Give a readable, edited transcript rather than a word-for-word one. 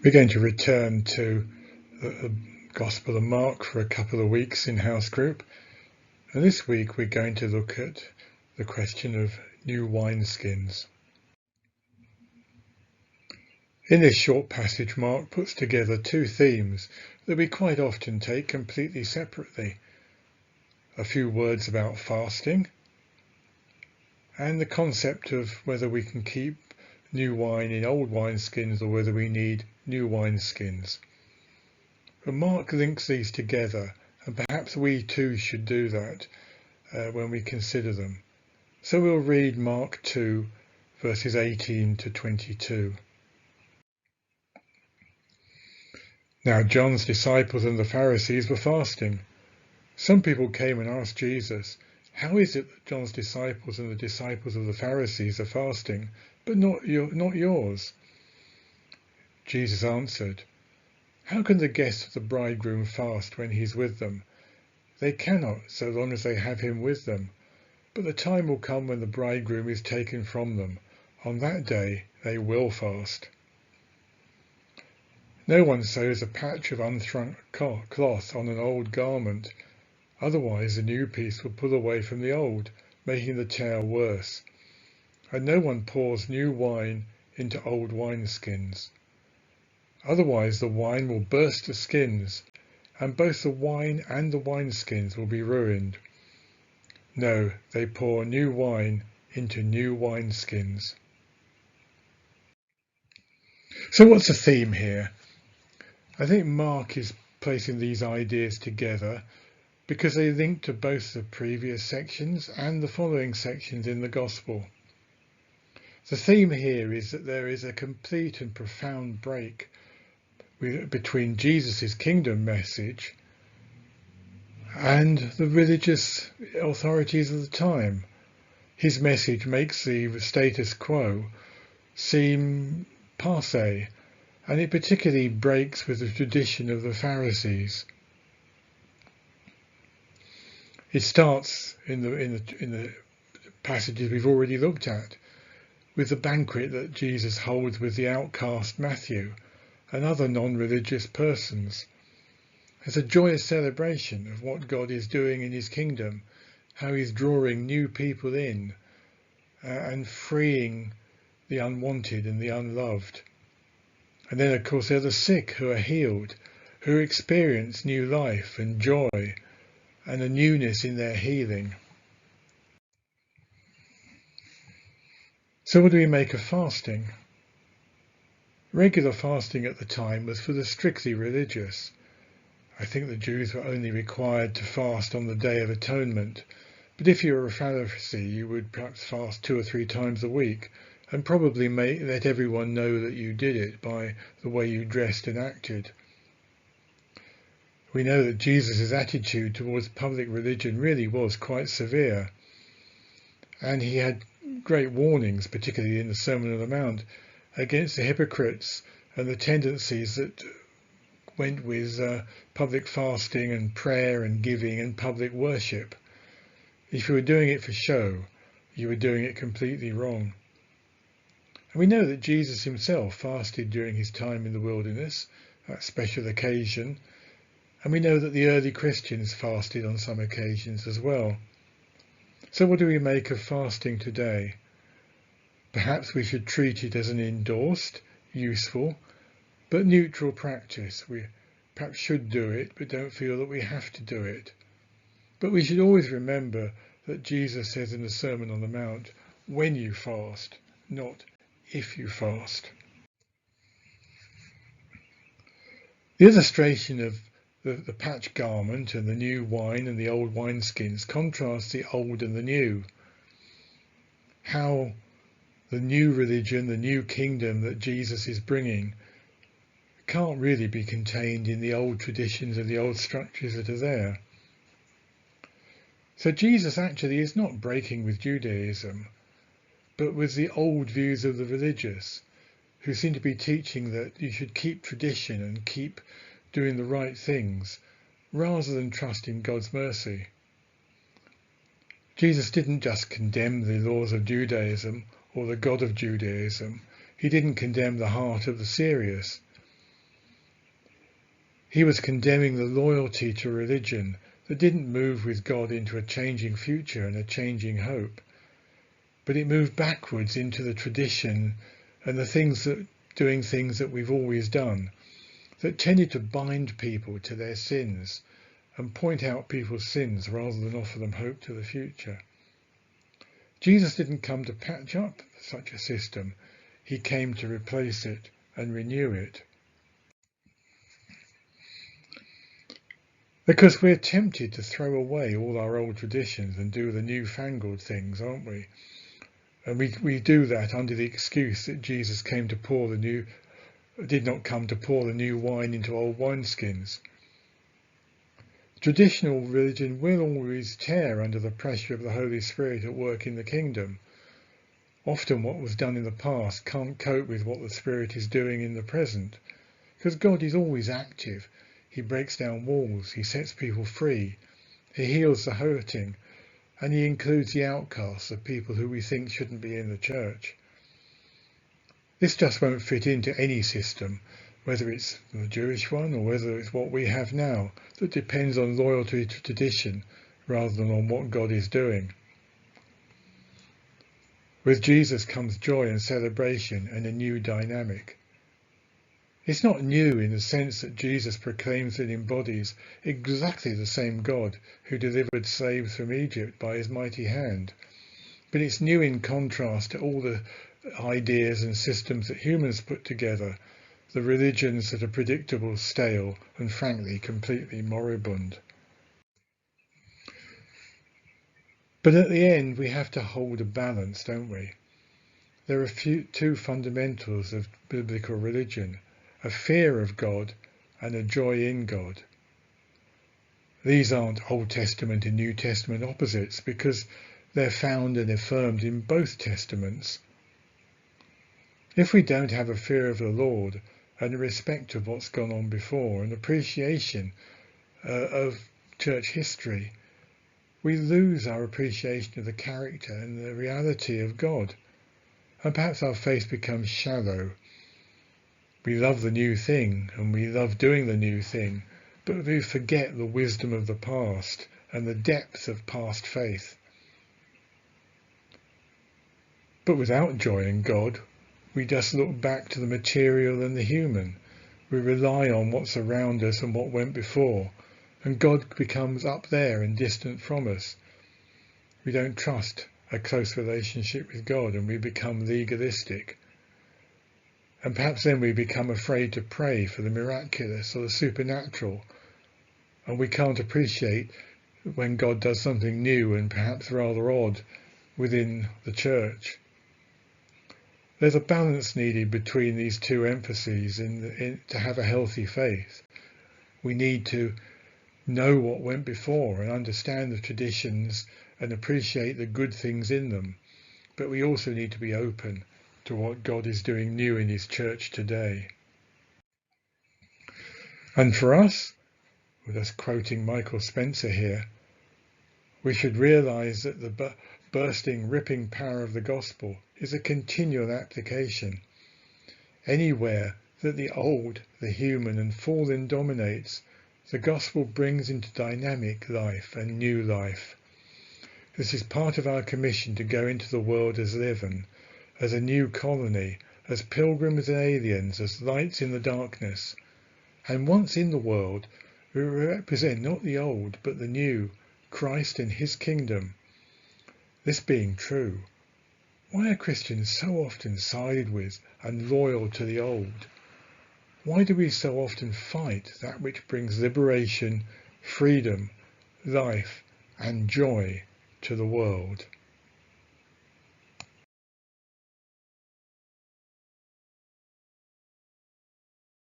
We're going to return to the Gospel of Mark for a couple of weeks in house group, and this week we're going to look at the question of new wineskins. In this short passage, Mark puts together two themes that we quite often take completely separately. A few words about fasting and the concept of whether we can keep new wine in old wineskins or whether we need new wineskins. But Mark links these together, and perhaps we too should do that when we consider them. So we'll read Mark 2, verses 18 to 22. Now John's disciples and the Pharisees were fasting. Some people came and asked Jesus, "How is it that John's disciples and the disciples of the Pharisees are fasting, but not yours?" Jesus answered, "How can the guests of the bridegroom fast when he's with them? They cannot, so long as they have him with them. But the time will come when the bridegroom is taken from them. On that day they will fast. No one sews a patch of unshrunk cloth on an old garment. Otherwise the new piece will pull away from the old, making the tear worse. And no one pours new wine into old wineskins. Otherwise the wine will burst the skins, and both the wine and the wineskins will be ruined. No, they pour new wine into new wineskins." So what's the theme here? I think Mark is placing these ideas together because they link to both the previous sections and the following sections in the Gospel. The theme here is that there is a complete and profound break between Jesus' kingdom message and the religious authorities of the time. His message makes the status quo seem passé, and it particularly breaks with the tradition of the Pharisees. It starts in the passages we've already looked at, with the banquet that Jesus holds with the outcast Matthew and other non-religious persons. As a joyous celebration of what God is doing in his kingdom, how he's drawing new people in and freeing the unwanted and the unloved. And then, of course, there are the sick who are healed, who experience new life and joy and a newness in their healing. So what do we make of fasting? Regular fasting at the time was for the strictly religious. I think the Jews were only required to fast on the Day of Atonement, but if you were a Pharisee, you would perhaps fast 2 or 3 times a week, and probably let everyone know that you did it by the way you dressed and acted. We know that Jesus' attitude towards public religion really was quite severe, and he had great warnings, particularly in the Sermon on the Mount, against the hypocrites and the tendencies that went with public fasting and prayer and giving and public worship. If you were doing it for show, you were doing it completely wrong. And we know that Jesus himself fasted during his time in the wilderness, that special occasion, and we know that the early Christians fasted on some occasions as well. So what do we make of fasting today? Perhaps we should treat it as an endorsed, useful, but neutral practice. We perhaps should do it, but don't feel that we have to do it. But we should always remember that Jesus says in the Sermon on the Mount, when you fast, not if you fast. The illustration of the patch garment and the new wine and the old wineskins contrasts the old and the new. How the new religion, the new kingdom that Jesus is bringing, can't really be contained in the old traditions and the old structures that are there. So Jesus actually is not breaking with Judaism, but with the old views of the religious, who seem to be teaching that you should keep tradition and keep doing the right things, rather than trust in God's mercy. Jesus didn't just condemn the laws of Judaism or the God of Judaism. He didn't condemn the heart of the serious. He was condemning the loyalty to religion that didn't move with God into a changing future and a changing hope, but it moved backwards into the tradition and doing things that we've always done, that tended to bind people to their sins and point out people's sins rather than offer them hope to the future. Jesus didn't come to patch up such a system. He came to replace it and renew it. Because we're tempted to throw away all our old traditions and do the newfangled things, aren't we? And we do that under the excuse that Jesus did not come to pour the new wine into old wineskins. Traditional religion will always tear under the pressure of the Holy Spirit at work in the kingdom. Often what was done in the past can't cope with what the Spirit is doing in the present, because God is always active. He breaks down walls, he sets people free, he heals the hurting, and he includes the outcasts of people who we think shouldn't be in the church. This just won't fit into any system, whether it's the Jewish one or whether it's what we have now, that depends on loyalty to tradition rather than on what God is doing. With Jesus comes joy and celebration and a new dynamic. It's not new in the sense that Jesus proclaims and embodies exactly the same God who delivered slaves from Egypt by his mighty hand, but it's new in contrast to all the ideas and systems that humans put together, the religions that are predictable, stale, and frankly completely moribund. But at the end we have to hold a balance, don't we? There are two fundamentals of biblical religion: a fear of God and a joy in God. These aren't Old Testament and New Testament opposites, because they're found and affirmed in both Testaments. If we don't have a fear of the Lord and a respect of what's gone on before, an appreciation of church history, we lose our appreciation of the character and the reality of God, and perhaps our faith becomes shallow. We love the new thing and we love doing the new thing, but we forget the wisdom of the past and the depth of past faith. But without joy in God, we just look back to the material and the human. We rely on what's around us and what went before, and God becomes up there and distant from us. We don't trust a close relationship with God and we become legalistic. And perhaps then we become afraid to pray for the miraculous or the supernatural, and we can't appreciate when God does something new and perhaps rather odd within the church. There's a balance needed between these two emphases to have a healthy faith. We need to know what went before and understand the traditions and appreciate the good things in them, but we also need to be open to what God is doing new in his church today. And for us, with us quoting Michael Spencer here, we should realize that the bursting, ripping power of the gospel is a continual application. Anywhere that the old, the human and fallen dominates, the gospel brings into dynamic life and new life. This is part of our commission to go into the world as living, as a new colony, as pilgrims and aliens, as lights in the darkness. And once in the world, we represent not the old, but the new, Christ and his kingdom. This being true, why are Christians so often sided with and loyal to the old? Why do we so often fight that which brings liberation, freedom, life, and joy to the world?